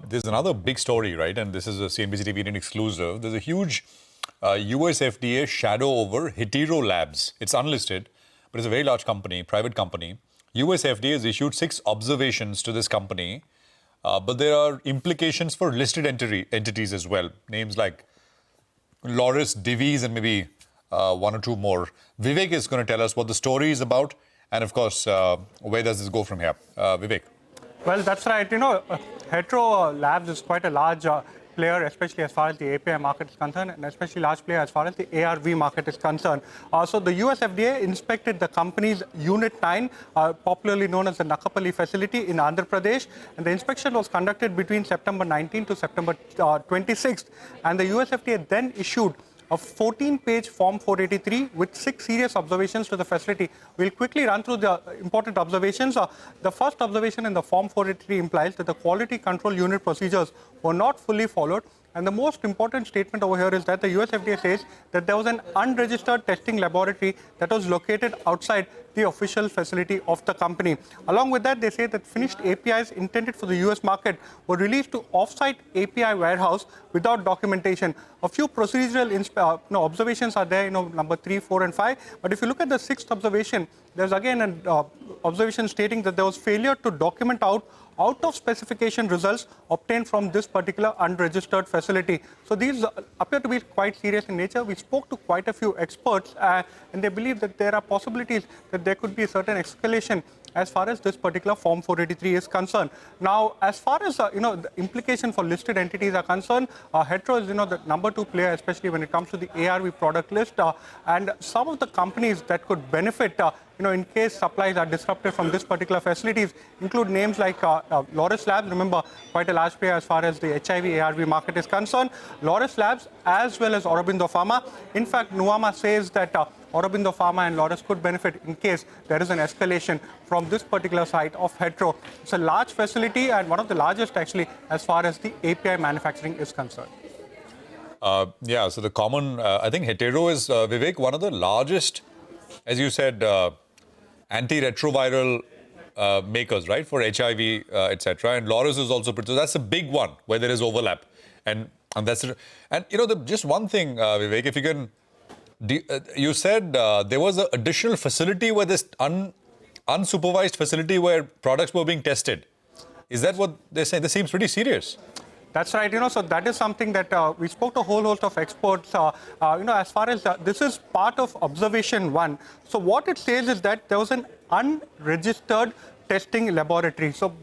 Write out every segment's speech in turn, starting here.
There's another big story, right? And this is a CNBC-TV18 exclusive. There's a huge US FDA shadow over Hetero Labs. It's unlisted, but it's a very large company, private company. US FDA has issued 6 observations to this company, but there are implications for listed entities as well. Names like Laurus, Divis, and maybe one or two more. Vivek is going to tell us what the story is about, and of course, where does this go from here? Vivek. Well, that's right. Hetero Labs is quite a large player, especially as far as the API market is concerned, and especially large player as far as the ARV market is concerned. So the US FDA inspected the company's Unit 9, popularly known as the Nakapalli facility in Andhra Pradesh, and the inspection was conducted between September 19 to September 26th, and the US FDA then issued a 14-page Form 483 with 6 serious observations to the facility. We'll quickly run through the important observations. The first observation in the Form 483 implies that the quality control unit procedures were not fully followed. And the most important statement over here is that the US FDA says that there was an unregistered testing laboratory that was located outside the official facility of the company. Along with that, they say that finished APIs intended for the US market were released to off-site API warehouse without documentation. A few procedural observations are there, number 3, 4, and 5. But if you look at the 6th observation, there's again an observation stating that there was failure to document out of specification results obtained from this particular unregistered facility. So these appear to be quite serious in nature. We spoke to quite a few experts and they believe that there are possibilities that there could be a certain escalation as far as this particular Form 483 is concerned. Now, as far as the implication for listed entities are concerned, Hetero is the number 2 player, especially when it comes to the ARV product list. And some of the companies that could benefit in case supplies are disrupted from this particular facilities include names like Laurus Lab, remember, quite a large player as far as the HIV ARV market is concerned, Laurus Labs, as well as Aurobindo Pharma. In fact, Nuama says that Aurobindo Pharma and Laurus could benefit in case there is an escalation from this particular site of Hetero. It's a large facility and one of the largest actually as far as the API manufacturing is concerned. Yeah, so the common, I think Hetero is, Vivek, one of the largest, as you said, antiretroviral makers, right, for HIV, etc. And Laurus is also, so that's a big one where there is overlap. And that's it. And, just one thing, Vivek, if you can, you said there was an additional facility where this unsupervised facility where products were being tested. Is that what they're saying? This seems pretty serious. That's right, so that is something that we spoke to a whole host of experts, as far as this is part of observation 1. So what it says is that there was an unregistered testing laboratory. So,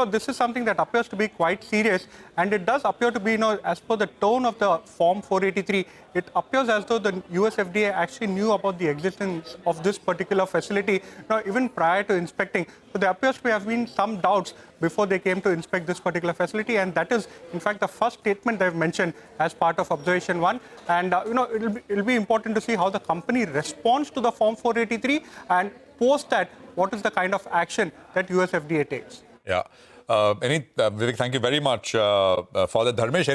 this is something that appears to be quite serious, and it does appear to be, as per the tone of the Form 483, it appears as though the US FDA actually knew about the existence of this particular facility, even prior to inspecting. So there appears to have been some doubts before they came to inspect this particular facility, and that is, in fact, the first statement they've mentioned as part of observation 1. And, it'll be important to see how the company responds to the Form 483, and post that, what is the kind of action that US FDA takes. Yeah. Vivek, thank you very much for that. Dharmesh,